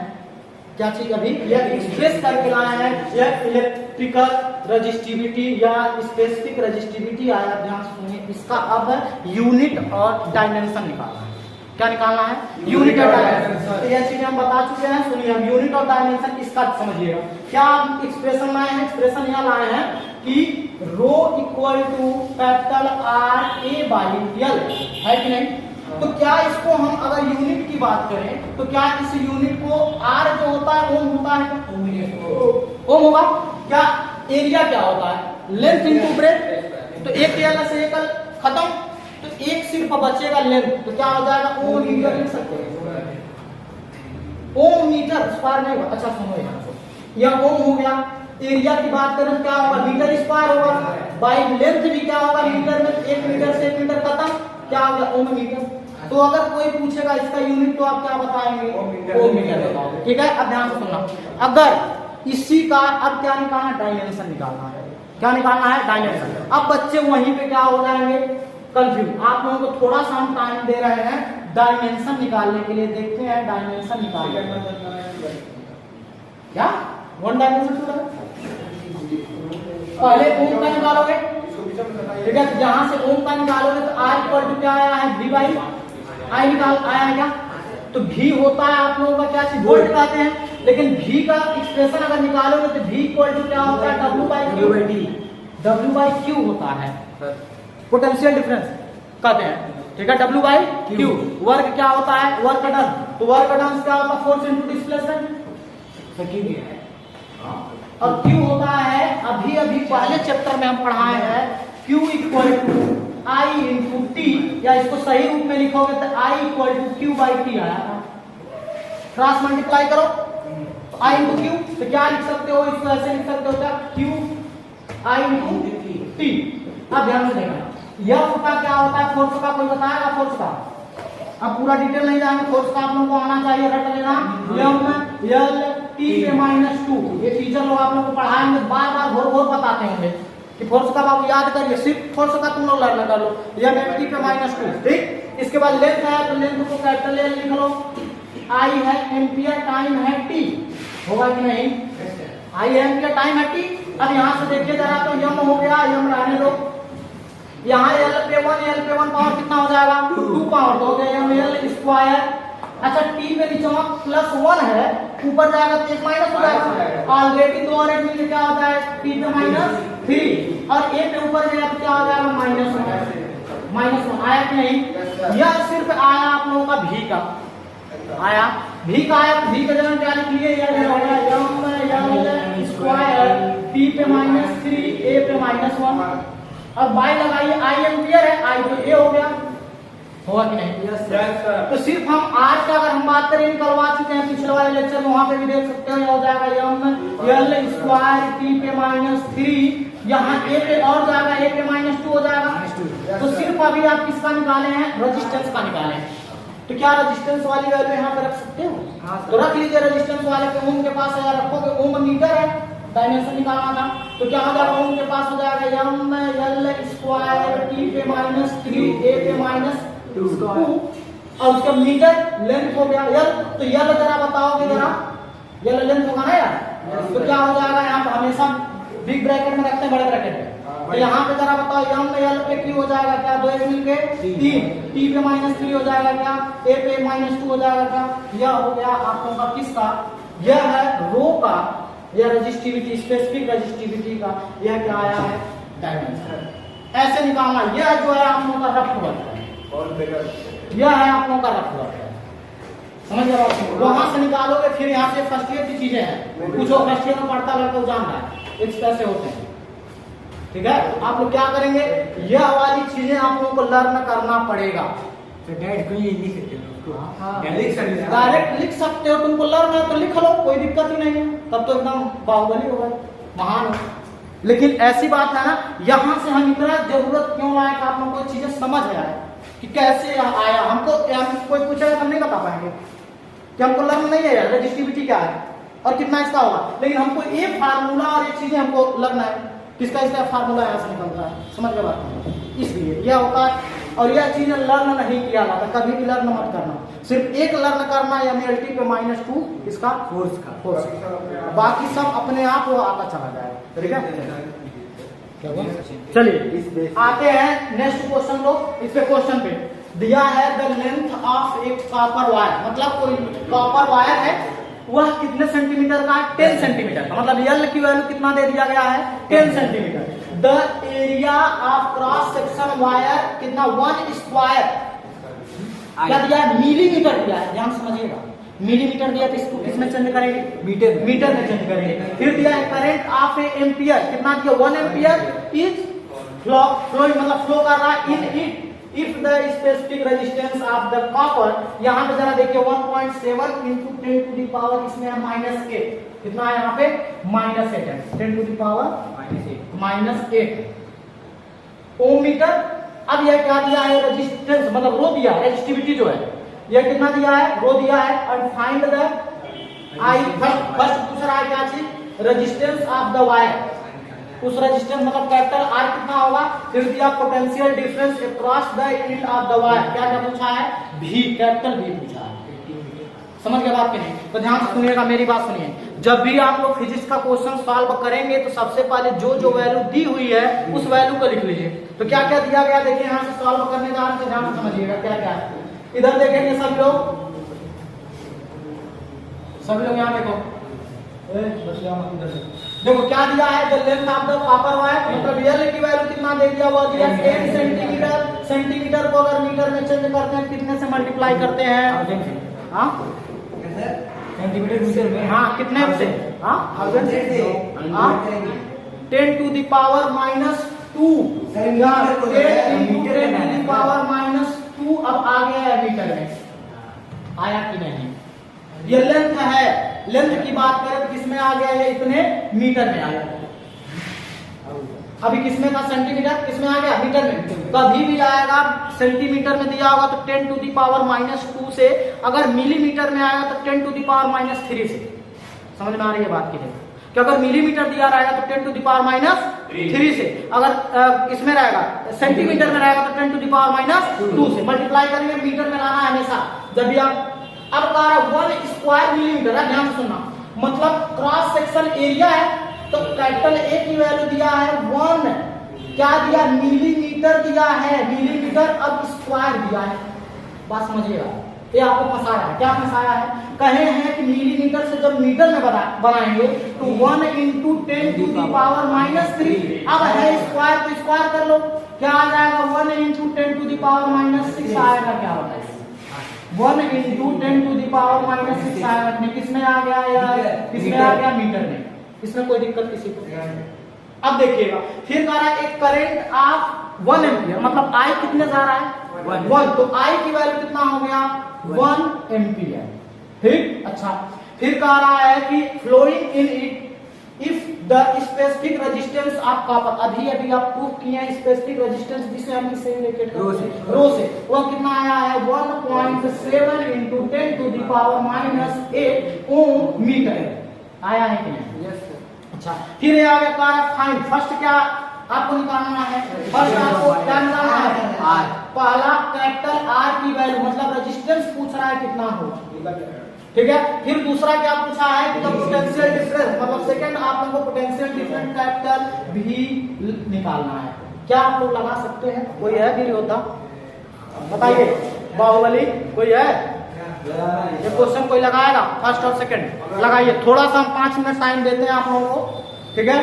क्या चीज अभी यह एक्सप्रेस करके लाया है, यह इलेक्ट्रिकल रजिस्टिविटी या स्पेसिफिक रजिस्टिविटी आया। ध्यान से सुनिए, इसका अब यूनिट और डायमेंशन निकालना है। क्या निकालना है, यूनिट और डायमेंशन। तो यह चीजें हम बता चुके हैं, सुनिए हम यूनिट और डायमेंशन इसका समझिएगा। क्या एक्सप्रेशन लाए हैं, एक्सप्रेशन यह लाए हैं कि rho equal to capital R A by L है कि नहीं। तो क्या इसको हम अगर यूनिट की बात करें तो क्या इस यूनिट को आर जो होता है ओम होता है, ओम होगा। क्या एरिया क्या होता है, लेंथ इनटू ब्रेथ। तो एक एल से एक खत्म, तो एक सिर्फ बचेगा लेंथ, तो क्या हो जाएगा ओम मीटर लिख सकते हैं। ओम मीटर स्क्वायर नहीं होगा। अच्छा सुनो यहाँ से, यह ओम हो गया। एरिया की बात करें तो क्या होगा मीटर स्क्वायर होगा, बाई लेंथ भी क्या होगा मीटर में, एक मीटर से एक मीटर खत्म, क्या होगा ओम मीटर। तो अगर कोई पूछेगा इसका यूनिट तो आप क्या बताएंगे, ओम मीटर बताओगे। ठीक है, अब ध्यान से सुनना, अगर इसी का अब क्या निकालना, डायमेंशन निकालना है। क्या निकालना है, डायमेंशन। अब बच्चे वहीं पे क्या हो जाएंगे कंफ्यूज। आप लोगों को थोड़ा सा हम टाइम दे रहे हैं डायमेंशन निकालने के लिए, देखते हैं डायमेंशन निकालने क्या वन डायमेंशन पहले ओम का निकालोगे। ठीक है, जहां से ओम का निकालोगे तो आर इक्वल टू क्या आया है, वी बाई आई निकाल आया है क्या। तो भी होता है आप लोगों का क्या चीज वोल्ट कहते हैं, लेकिन भी का एक्सप्रेशन अगर निकालोगे तो भी इक्वल टू क्या होता है, W by Q. W by Q होता है, पोटेंशियल डिफरेंस कहते हैं। ठीक है, डब्ल्यू बाई क्यू। वर्क क्या होता है, वर्क डन। तो वर्क डन क्या होता है, फोर्स इनटू डिस्प्लेसमेंट। और क्यू होता है अभी अभी पहले चैप्टर में हम पढ़ाए हैं, Q equal to I into T, या इसको सही रूप में लिखोगे तो I equal to Q by T आया था। क्रॉस मल्टीप्लाई करो तो आई इंटू क्यू, तो क्या लिख सकते हो, इसको ऐसे लिख सकते हो क्या, क्यू आई इंटू टी। अब ध्यान से देखना, यह का क्या होता है, फोर्स का कोई बताएगा फोर्स का। अब पूरा डिटेल नहीं जाएंगे, फोर्स का आप लोगों को आना चाहिए, रट लेना एम एल टी पे माइनस टू। ये टीचर लोग आप लोग को पढ़ाएंगे, बार बार घोर घोर बताते होंगे कि फोर्स का आप याद करिए, सिर्फ फोर्स का तुम लोग लर्न कर लो। एम एल टी पे माइनस टू, ठीक। इसके बाद लेंथ है तो लेंथ को कैपिटल एल लिख लो, आई है एम्पियर, टाइम है टी, होगा कि नहीं, आई एम्पियर टाइम है टी। अब यहाँ से देखिए जरा, तो यम हो गया, यम रहने दो। यहाँ एल पे वन पावर कितना हो जाएगा, 2 पावर, तो हो गया एम एल स्क्वायर। अच्छा टी पे नीचे प्लस 1 है, ऊपर जाएगा तो एक माइनस हो जाएगा। ऑलरेडी 2 और 1 मिलकर क्या होता है, टी पे -3, और ए पे ऊपर गया तो क्या हो जाएगा -1 आया कि नहीं। यह सिर्फ आया आप लोगों का भी का आया, भी का आया, भी का जगह क्या लिख लिए, एम स्क्वायर टी पे -3 ए पे -1। अब बाई लगाइए, आई एम्पियर है, आई तो ए हो गया, होगा कि नहीं। तो सिर्फ हम आज का अगर हम बात करें निकलवा चुके हैं, पिछले वाले लेक्चर में, वहां पे भी देख सकते हो, हो जाएगा एम एल स्क्वायर टी पे -3, यहाँ ए पे और जाएगा, ए पे -2 हो जाएगा। तो सिर्फ अभी आप किसका निकाले हैं, रेजिस्टेंस का निकाले हैं। तो क्या रेजिस्टेंस वाली वैल्यू यहाँ पे रख सकते हो, तो रख लीजिए। रेजिस्टेंस वाले पे ओम के पास अगर रखोगे, ओम मीटर है, डायमेंशन निकालना था, तो क्या हो जाएगा, ओम के पास हो जाएगा एम एल स्क्वायर टी पे -3 ए पे -2, और उसका मीटर लेंथ हो गया यल। तो यल जरा बताओगे, जरा यल लेंथ होगा ना यार, तो क्या हो जाएगा, यहाँ पे हमेशा बिग ब्रैकेट में रखते हैं, बड़े ब्रैकेट में। तो यहाँ पे जरा बताओ, एम एल पे क्यू हो जाएगा क्या, 2 एक मिलके 3, टी पे -3 हो जाएगा क्या, ए पे -2 हो जाएगा क्या। यह हो गया आप लोगों का किसका, यह है रो का, यह रजिस्टिविटी, स्पेसिफिक रजिस्टिविटी का, यह क्या आया है, डायमेंशन। ऐसे निकालना, यह जो है आप लोगों का रफ वर्क है, यह है आप लोगों का रफ वर्क है, समझ रहे हो। वहां से निकालोगे, फिर यहाँ से फर्स्ट ईयर की चीजें हैं, कुछ फर्स्ट ईयर में पढ़ता लड़का जान रहा है, इस कैसे होते हैं। ठीक है, आप लोग क्या करेंगे, यह वाली चीजें आप लोगों को लर्न करना पड़ेगा। डायरेक्ट लिख सकते हो, तुमको लर्न है तो लिख लो, कोई दिक्कत ही नहीं है, तब तो एकदम बाहुबली हो गए, महान हो। लेकिन ऐसी बात है ना, यहाँ से हम इतना जरूरत क्यों लाए कि आप लोगों को चीजें समझ आए कि कैसे आया। हमको कोई पूछेगा तो नहीं बता पाएंगे, कि हमको लर्न नहीं है यार रेजिस्टिविटी क्या है और कितना इसका होगा, लेकिन हमको ये फार्मूला और एक चीजें हमको लर्न है, किसका इसका फार्मूला यहाँ से निकलता है, समझ गए बात। इसलिए यह होता है और यह चीज लर्न नहीं किया जाता, कभी भी लर्न मत करना, सिर्फ एक लर्न करना यानी LT पे -2 इसका फोर्स, बाकी सब अपने आप वो आता चला जाएगा। ठीक है, चलिए आते हैं नेक्स्ट क्वेश्चन लो। इस पे क्वेश्चन पे दिया है द लेंथ ऑफ एक कॉपर वायर, मतलब कोई कॉपर वायर है वह कितने सेंटीमीटर का है, 10 सेंटीमीटर का, मतलब L की वैल्यू कितना दे दिया गया है 10 centimetre. The area of cross section wire कितना 1 स्क्वायर, क्या दिया है मिलीमीटर दिया है, ध्यान समझिएगा, मिलीमीटर दिया तो इसको किसमें चेंज करेंगे, मीटर में चेंज करेंगे। फिर दिया है करंट ऑफ ए एम्पियर, कितना दिया 1 एम्पियर इज फ्लो मतलब फ्लो कर रहा है इन it if the specific resistance of the copper, यहाँ पे जरा देखिए 1.7 इंटू 10 टू द पावर इसमें है -8, कितना है यहाँ पे -8 है, 10 to the power -8 ohm metre. अब यह क्या दिया है रेजिस्टेंस मतलब रो दिया है, रेजिस्टिविटी जो है यह कितना दिया है रो दिया है, और फाइंड द आई फर्स्ट पूछ रहा है क्या चीज रेजिस्टेंस ऑफ द वायर, उस रेजिस्टेंस मतलब कैपिटल R कितना होगा, फिर दिया potential difference across the end of the wire, क्या क्या पूछा है V, कैपिटल V पूछा है, समझ गए बात की नहीं, तो ध्यान से सुनिएगा मेरी बात सुनिए, जब भी आप लोग फिजिक्स का क्वेश्चन सॉल्व करेंगे तो सबसे पहले जो जो वैल्यू दी हुई है उस वैल्यू को लिख लीजिए। तो क्या क्या दिया गया देखिए यहाँ से सॉल्व करने जा रहे हैं, ध्यान से समझिएगा क्या क्या है। इधर देखेंगे सब लोग यहाँ देखो, देखो क्या दिया है the length of the copper wire, मतलब L की वैल्यू कितना दे दिया हुआ दिया 10 सेंटीमीटर, सेंटीमीटर को अगर मीटर में चेंज करते हैं कितने से मल्टीप्लाई करते हैं, हाँ सेंटीमीटर मीटर में, हाँ कितने से, हाँ 10 to the power -2, 10 to the power -2, अब आ गया है मीटर में, आया कि नहीं, ये लेंथ है, लेंथ की बात करें तो किसमें आ गया है इतने मीटर में आ गया, अभी किसमें था सेंटीमीटर, किसमें आ गया मीटर में, कभी भी आएगा सेंटीमीटर में दिया होगा तो 10 टू द पावर -2 से, अगर मिलीमीटर में आएगा तो 10 टू द पावर -3 से, समझ में आ रही है बात की नहीं, कि अगर मिलीमीटर दिया रहेगा तो 10 टू द पावर -3 से, अगर इसमें रहेगा सेंटीमीटर में रहेगा तो 10 टू द पावर -2 से मल्टीप्लाई करेंगे, मीटर में लाना है हमेशा जब भी आप। अब कह रहा है 1 स्क्वायर मिलीमीटर है, ध्यान से सुनना, मतलब क्रॉस सेक्शन एरिया है तो कैपिटल A की वैल्यू दिया है 1, क्या दिया मिलीमीटर दिया है, मिलीमीटर, अब स्क्वायर दिया है, बात समझिएगा, ये आपको फंसाया है, क्या फंसाया है, कहे हैं कि मिलीमीटर से जब मीटर में बनाएंगे तो 1 इंटू 10 टू द पावर -3, अब है स्क्वायर तो स्क्वायर कर लो, क्या आ जाएगा 1 इंटू 10 टू द पावर -6 आएगा, क्या होता है 1 इंटू 10 टू द पावर -6 आएगा, किसमें आ गया यार, किसमें आ गया मीटर में, इसमें कोई दिक्कत किसी को नहीं। अब देखिएगा फिर कह रहा है एक करंट ऑफ 1 एम्पियर, मतलब I कितने जा रहा है 1, तो I की वैल्यू कितना हो गया 1 एम्पियर, ठीक। अच्छा फिर कह रहा है कि flowing in it if the specific resistance of copper, अभी अभी आप प्रूफ किए हैं स्पेसिफिक रेजिस्टेंस जिसे हम इससे रिलेटेड रो से वो कितना आया है 1.7 into 10 to the power -8 ohm metre आया है कि नहीं, यस सर। अच्छा फिर ये आगे कह रहा है फाइंड, फर्स्ट क्या आपको निकालना है, फर्स्ट आपको क्या निकालना है R, पहला कैपिटल R की वैल्यू मतलब रेजिस्टेंस पूछ रहा है कितना होगा, ठीक है। फिर दूसरा क्या पूछा है कि पोटेंशियल डिफरेंस, मतलब सेकंड आप लोगों को पोटेंशियल डिफरेंस कैपिटल V निकालना है, क्या आप लोग लगा सकते हैं, कोई है भी होता बताइए, बाहुबली कोई है, ये क्वेश्चन कोई लगाएगा फर्स्ट और सेकंड लगाइए, थोड़ा सा हम 5 मिनट टाइम देते हैं आप लोगों को, ठीक है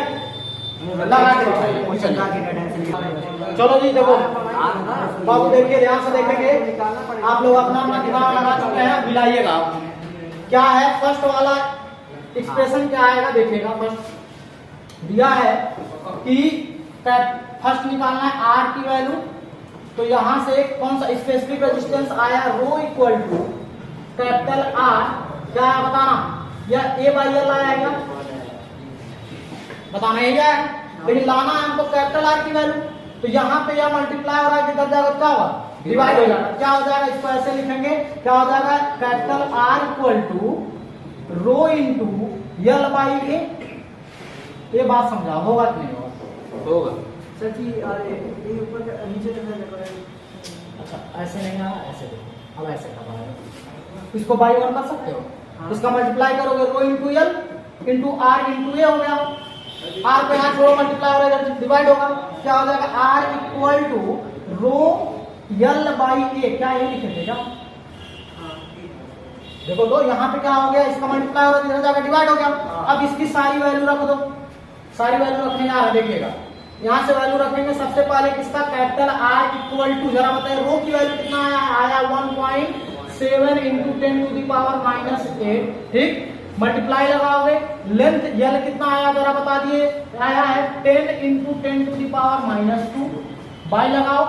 लगा के चलो जी। देखो बाबू देखिए ध्यान से देखेंगे, आप लोग अपना अपना दिमाग लगा चुके हैं, मिलाइएगा क्या है फर्स्ट वाला एक्सप्रेशन क्या आएगा देखिएगा। फर्स्ट दिया है कि फर्स्ट निकालना है R की वैल्यू, तो यहां से कौन सा स्पेसिफिक रेजिस्टेंस आया रो इक्वल टू कैपिटल R, क्या है बताना, यह A/L आएगा, बताना ही है, लेकिन लाना है हमको कैपिटल R की वैल्यू, तो यहाँ पे यह मल्टीप्लाई हो रहा है किधर जाएगा क्या होगा डिवाइड हो जाएगा। क्या हो जाएगा, इसको ऐसे लिखेंगे, क्या हो जाएगा, capital R equal to rho into L by A. ये बात समझा होगा कि नहीं होगा? होगा। सर जी ये ऊपर नीचे करना लगा है। अच्छा ऐसे नहीं आया, ऐसे देखो, अब ऐसे करना है। इसको बाई वन कर सकते हो, इसका मल्टीप्लाई करोगे rho into L into R into A हो गया। आर पे यहाँ रो मल्टीप्लाई हो रहा है, डिवाइड होगा। क्या हो जाएगा, R equal to rho L by A. क्या ये लिखे थे क्या? देखो तो यहाँ पे क्या हो गया, इसका मल्टीप्लाई हो रहा है, इधर जाकर डिवाइड हो गया। अब इसकी सारी वैल्यू रख दो, सारी वैल्यू रखने जा रहा है, देखिएगा यहाँ से वैल्यू रखेंगे। सबसे पहले किसका, कैपिटल R इक्वल टू, जरा बताइए रो की वैल्यू कितना आया 1.7 इंटू 10 टू द पावर -8, ठीक। मल्टीप्लाई लगाओगे, लेंथ यल कितना आया जरा बता दिए, आया है 10 into 10 to the power -2, by लगाओ,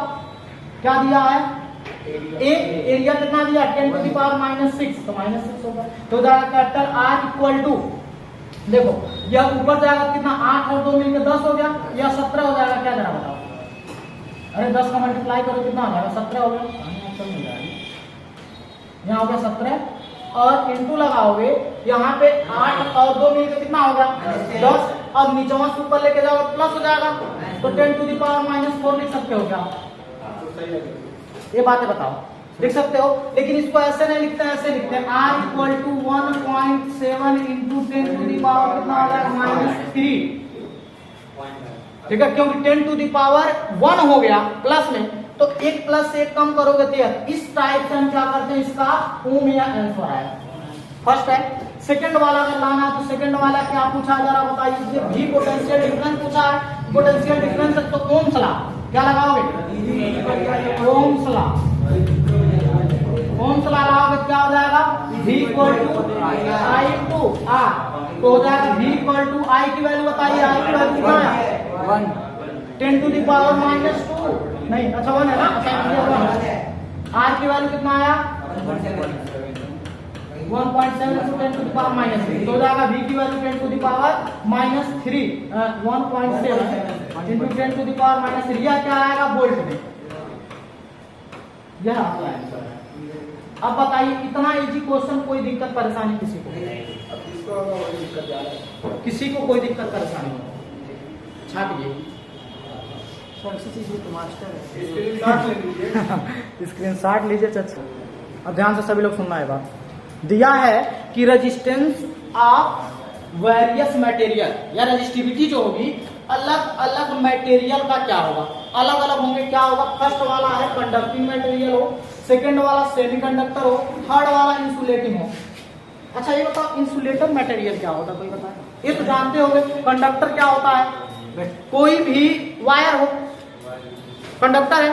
क्या दिया है, एरिया कितना दिया 10 टू द पावर -6, तो -6 होगा। तो जाएगा कैपिटल R इक्वल टू, देखो यह ऊपर जाएगा कितना, 8 और 2 मिलकर 10 हो गया, यह 17 हो जाएगा। क्या जरा बताओ, अरे 10 का मल्टीप्लाई करो कितना हो जाएगा, 17 हो गया। यहाँ हो गया 17 और इंटू लगाओगे, यहाँ पे 8 और 2 मिलकर कितना होगा 10। अब नीचवा से ऊपर लेके जाओगे प्लस हो जाएगा, तो 10 टू द पावर -4 लिख सकते हो क्या? ये बातें बताओ, लिख सकते हो। लेकिन इसको ऐसे नहीं लिखते हैं, ऐसे लिखते हैं R equal to 1.7 into 10 to the power कितना आ जाएगा -3, ठीक है, क्योंकि 10 टू दी पावर 1 हो गया प्लस में, तो 1 प्लस 1 कम करोगे तो इस टाइप से हम क्या करते हैं, इसका ओम या आंसर आया। फर्स्ट है। सेकंड वाला अगर लाना है तो सेकंड वाला क्या पूछा जरा बताइए, भी पोटेंशियल डिफरेंस पूछा है। पोटेंशियल डिफरेंस तो ओम्स लॉ, क्या लगाओगे, ओम्स लॉ। ओम्स लॉ लगाओगे क्या हो जाएगा, V equal to I into R, तो हो जाएगा V इक्वल टू I की वैल्यू बताइए, I की वैल्यू कितना है 1, 10 टू द पावर -2 नहीं, अच्छा 1 है ना, R की वैल्यू कितना आया 1.7 इंटू 10 टू द पावर -3, तो हो जाएगा V की value 10 to the power -3 1.7 into 10 to the power -3, यह क्या आएगा वोल्ट में, यह आपका आंसर है। अब बताइए इतना इजी क्वेश्चन, कोई दिक्कत परेशानी किसी को, किसी को कोई दिक्कत परेशानी हो छापिए, स्क्रीनशॉट लीजिए। अच्छा अब ध्यान से सभी लोग सुनना है, बात दिया है कि रेजिस्टेंस ऑफ वेरियस मटेरियल या रेजिस्टिविटी जो होगी अलग अलग मटेरियल का क्या होगा, अलग अलग होंगे। क्या होगा, फर्स्ट वाला है कंडक्टिंग मटेरियल हो, सेकंड वाला सेमीकंडक्टर हो, थर्ड वाला इंसुलेटिंग हो। अच्छा ये बताओ इंसुलेटर मटेरियल क्या होता है, कोई बताए? ये तो जानते होंगे। कंडक्टर क्या होता है, कोई भी वायर हो कंडक्टर है,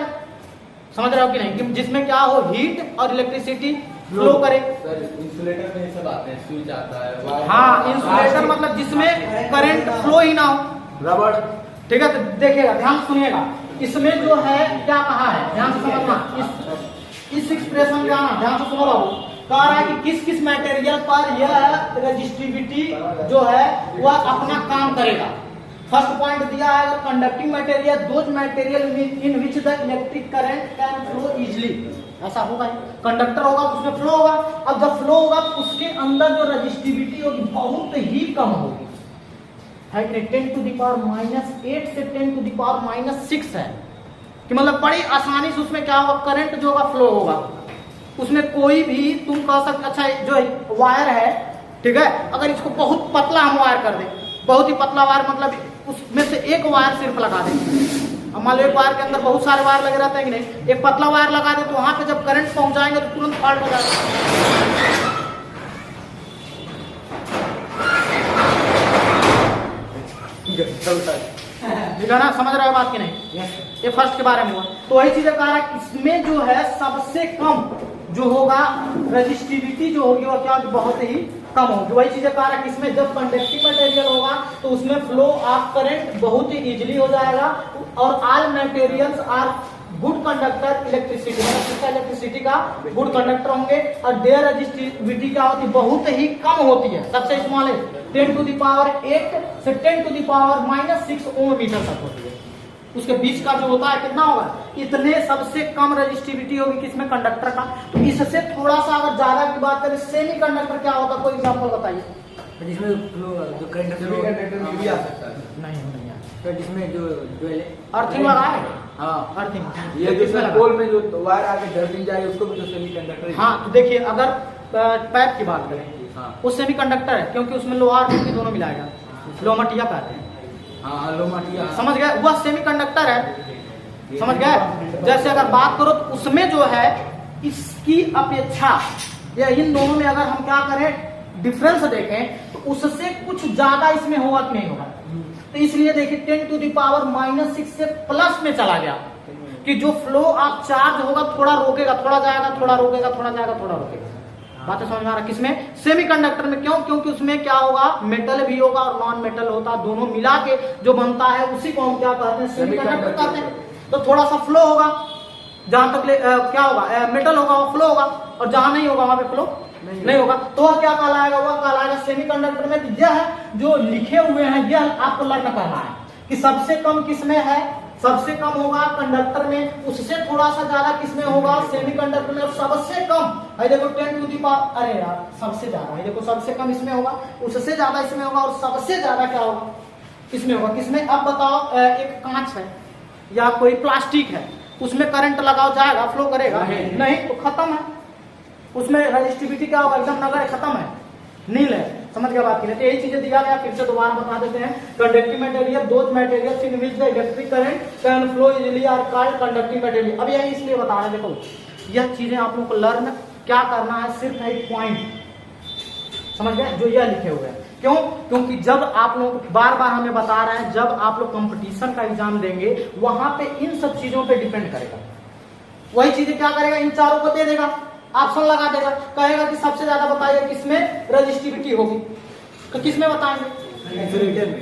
समझ रहे हो कि नहीं, कि जिसमें क्या हो हीट और इलेक्ट्रिसिटी फ्लो करे। सर इंसुलेटर में ये सब आते हैं, स्विच आता है। हाँ इंसुलेटर मतलब जिसमें करंट फ्लो ही ना हो, रबड़, ठीक है। तो देखिएगा, ध्यान सुनिएगा, इसमें जो है क्या कहा है, ध्यान से समझना, इस एक्सप्रेशन का ना ध्यान से सुनो बाबू, कह रहा है कि किस किस मटेरियल पर यह रेजिस्टिविटी जो है वह अपना काम करेगा। फर्स्ट पॉइंट दिया है, अगर conducting material those material in which the electric current can flow easily, ऐसा होगा, कंडक्टर होगा तो उसमें फ्लो होगा। अब जब फ्लो होगा तो उसके अंदर जो रेजिस्टिविटी होगी बहुत ही कम होगी, है कि 10 टू द पावर -8 से 10 टू द पावर -6 है, कि मतलब बड़ी आसानी से उसमें क्या होगा, करंट जो होगा फ्लो होगा। उसमें कोई भी तुम कह सकते, अच्छा जो वायर है, ठीक है, अगर इसको बहुत पतला हम वायर कर दें, बहुत ही पतला वायर मतलब उसमें से एक वायर सिर्फ लगा दें, अब मान लो एक वायर के अंदर बहुत सारे वायर लगे रहते हैं कि नहीं, एक पतला वायर लगा दे तो वहां पे जब करंट पहुंचाएंगे तो तुरंत फॉल्ट हो जाएगा। ठीक है ना, समझ रहे हो बात की नहीं? ये फर्स्ट के बारे में हुआ। तो वही चीज कह रहा है, इसमें जो है सबसे कम जो होगा रेजिस्टिविटी जो होगी वो क्या होगी, बहुत ही कम होगी। वही चीजें कह रहा है कि इसमें जब कंडक्टिंग मटेरियल होगा तो उसमें फ्लो ऑफ करंट बहुत ही इजीली हो जाएगा, और all materials are good conductor electricity, electricity का गुड कंडक्टर होंगे, और देयर रेजिस्टिविटी क्या होती है, बहुत ही कम होती है। सबसे स्मॉल है 10 टू द पावर 8 से 10 to the power -6 ohm metre तक होती है। उसके बीच का जो होता है कितना होगा, इतने सबसे कम रेजिस्टिविटी होगी किसमें, कंडक्टर का। तो इससे थोड़ा सा अगर ज्यादा की बात करें सेमी कंडक्टर क्या होता है, कोई एग्जांपल बताइए। जिसमें जो करंट सेमी कंडक्टर में भी आ सकता है। नहीं नहीं तो जिसमें जो अर्थिंग लगा है, हाँ, अर्थिंग ये किसमें जो लगा? पोल में जो वायर आके धरती जाए उसको भी तो सेमी कंडक्टर। हाँ तो देखिए अगर पाइप की बात करें, हाँ वो सेमी कंडक्टर है क्योंकि उसमें लोहा और मिट्टी दोनों मिलाएगा, लोमटिया कहते हैं, हाँ लोमाटिया, समझ गए, वह सेमी कंडक्टर है, समझ गए। जैसे अगर बात करो तो उसमें जो है इसकी अपेक्षा या इन दोनों में अगर हम क्या करें डिफरेंस देखें तो उससे कुछ ज्यादा इसमें होगा कि नहीं होगा। तो इसलिए देखिए 10⁻⁻�6 से प्लस में चला गया कि जो फ्लो आप चार्ज होगा थोड़ा रोकेगा, थोड़ा जाएगा, थोड़ा रोकेगा, थोड़ा जाएगा, थोड़ा रोकेगा। बातें समझ में आ रहा है? किसमें, सेमीकंडक्टर में। क्यों, क्योंकि उसमें क्या होगा, मेटल भी होगा और नॉन मेटल होता, दोनों मिला के जो बनता है उसी को हम क्या कहते हैं, सेमीकंडक्टर कहते हैं। तो थोड़ा सा फ्लो होगा, जहां तक क्या होगा, मेटल होगा वो फ्लो होगा, और जहां नहीं होगा वहां पे फ्लो नहीं होगा। तो वह क्या कहलाएगा, वह कहलाएगा सेमीकंडक्टर में। तो यह जो लिखे हुए हैं यह आपको लर्न करना है कि सबसे कम किसमें है, सबसे कम होगा कंडक्टर में, उससे थोड़ा सा ज्यादा किसमें होगा, सेमीकंडक्टर में, और सबसे कम है देखो 10⁻, अरे यार सबसे ज्यादा है देखो, सबसे कम इसमें होगा, उससे ज्यादा इसमें होगा, और सबसे ज्यादा क्या होगा, किसमें होगा, किसमें। अब बताओ एक कांच है या कोई प्लास्टिक है, उसमें करंट लगाओ, जाएगा, फ्लो करेगा नहीं, तो खत्म है, उसमें रेजिस्टिविटी क्या होगा, एकदम नगर खत्म है, नील है। समझ गया बात की नहीं? तो यही चीजें दिया गया, फिर से दोबारा बता देते हैं। Conducting material, those materials in which the electric current can flow easily are called conducting material. अब यही इसलिए बता रहे हैं, देखो यह चीजें आप लोगों को लर्न क्या करना है, सिर्फ एक पॉइंट समझ गए जो यह लिखे हुए हैं। क्यों, क्योंकि जब आप लोग बार बार हमें बता रहे हैं, जब आप लोग कंपटीशन का एग्जाम देंगे वहां पे इन सब चीजों पे डिपेंड करेगा। वही चीजें क्या करेगा, इन चारों को दे देगा, ऑप्शन लगा देगा, कहेगा कि सबसे ज्यादा बताइए किसमें रेजिस्टिविटी होगी, तो किसमें बताएंगे, इंसुलेटर में,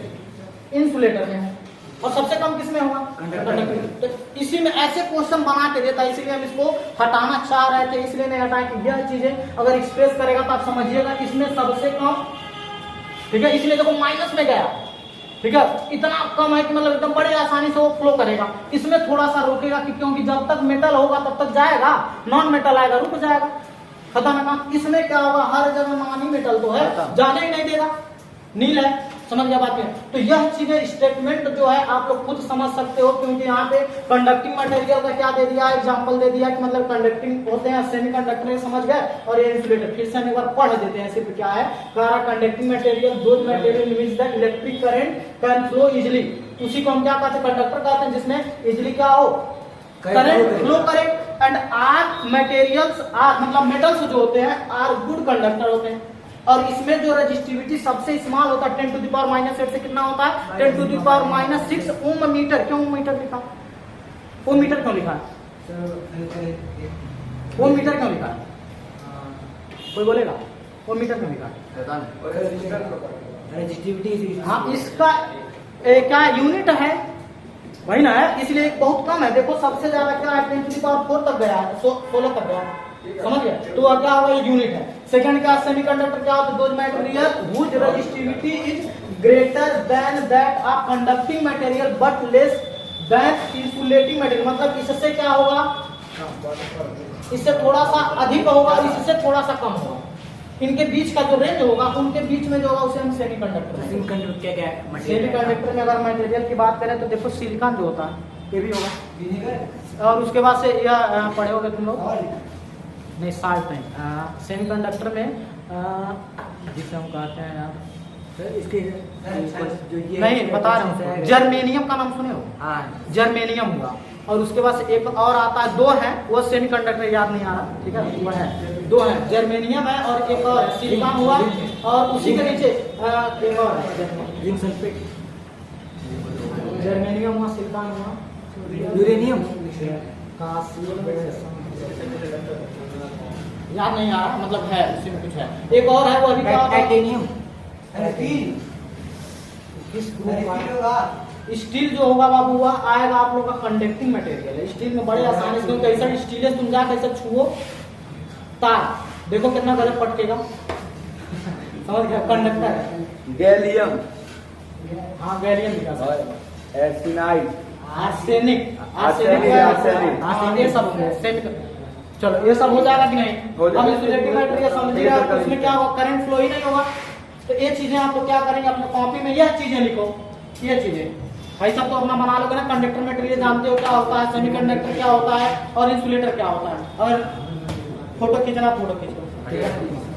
इंसुलेटर में, और सबसे कम किसमें होगा, कंडक्टर। तो इसी में ऐसे क्वेश्चन बना के देता है, इसलिए हम इसको हटाना चाह रहे थे, इसलिए नहीं हटाए कि यह चीजें अगर एक्सप्रेस करेगा तो आप समझिएगा इसमें सबसे कम, ठीक है, इसलिए देखो माइनस में गया, ठीक है, इतना कम है कि मतलब एकदम बड़े आसानी से वो फ्लो करेगा। इसमें थोड़ा सा रोकेगा कि क्योंकि जब तक मेटल होगा तब तक जाएगा, नॉन मेटल आएगा रुक जाएगा, खत्म है काम। इसमें क्या होगा, हर जगह नॉन ही मेटल तो है, जाने ही नहीं देगा, नील है, समझ गया बात है। तो यह चीजें स्टेटमेंट जो है आप लोग खुद समझ सकते हो, क्योंकि यहाँ पे कंडक्टिंग मटेरियल का क्या दे दिया, एग्जांपल दे दिया कि मतलब कंडक्टिंग होते हैं सेमीकंडक्टर, समझ गए, और ये इंसुलेटर। फिर से हम एक बार पढ़ देते हैं, सिर्फ क्या है, conducting material, those material in which the electric current can flow easily, उसी को हम क्या कहते हैं, कंडक्टर कहते हैं, जिसमें इजीली क्या हो, करंट फ्लो करे। एंड आर मटेरियल्स आर मतलब मेटल्स जो होते हैं आर गुड कंडक्टर होते हैं, और इसमें जो रेजिस्टिविटी सबसे स्मॉल होता है 10⁻⁸ से कितना होता है, 10⁻⁶ ओम मीटर। क्यों ओम मीटर लिखा, ओम मीटर क्यों लिखा है, ओम मीटर क्यों लिखा है, कोई बोलेगा ओम मीटर क्यों लिखा है, रेजिस्टिविटी। हाँ इसका क्या यूनिट है, वही ना है, इसलिए बहुत कम है। देखो सबसे ज्यादा क्या है, 10⁴ तक गया है, 16 तक गया है, समझ गया। तो क्या होगा, ये यूनिट है। सेकंड क्या, सेमीकंडक्टर क्या होता है, those material whose resistivity is greater than that of conducting material but less than insulating material. मतलब इससे क्या होगा, इससे थोड़ा सा अधिक होगा और इससे थोड़ा सा कम होगा, इनके बीच का जो रेंज होगा, उनके बीच में जो होगा उसे हम सेमीकंडक्टर। सेमीकंडक्टर क्या क्या है, सेमीकंडक्टर में अगर मटेरियल की बात करें तो देखो सिलिकॉन जो होता है ये भी होगा, और उसके बाद से यह पढ़े होगे तुम लोग, नहीं साल्ट नहीं, सेमीकंडक्टर में जिसे हम कहते हैं यार, इसके नहीं बता रहे हूँ, जर्मेनियम का नाम सुने हो, हाँ जर्मेनियम हुआ, और उसके बाद से एक और आता है, दो है वो सेमीकंडक्टर याद नहीं आ रहा, ठीक है, वो है, दो है, जर्मेनियम है और एक और सिलिकॉन हुआ, और उसी के नीचे एक और है, जिंक सल्फेट, जर्मेनियम हुआ, सिलिकॉन हुआ, यूरेनियम, याद नहीं आ रहा, मतलब है उसी में कुछ है, एक और है वो अभी क्या होता है, टाइटेनियम, स्टील जो होगा बाबू वह आएगा आप लोग का कंडक्टिंग मटेरियल है। स्टील में बड़े आसानी से, क्योंकि ऐसा स्टील है तुम जाकर ऐसा छुओ तार, देखो कितना गलत पटकेगा, समझ गया, कंडक्टर है। गैलियम, हाँ गैलियम दिखा सकते हैं। एर्सिनाइड, आर्सेनिक आर्सेनिक, आर्सेनिक। हाँ, ये सब हो गया सेट। चलो ये सब हो जाएगा कि नहीं? हो जाएगा। अब इंसुलेटिंग मटेरियल समझिएगा, ये तो उसमें क्या होगा, करंट फ्लो ही नहीं होगा। तो ये चीजें आप लोग क्या करेंगे, अपने कॉपी में यह चीजें लिखो, ये चीजें भाई सब तो अपना बना लोगे ना। कंडक्टर मटेरियल जानते हो क्या होता है, सेमीकंडक्टर क्या होता है और इंसुलेटर क्या होता है। और फोटो खींचना, फोटो खींचो, ठीक है।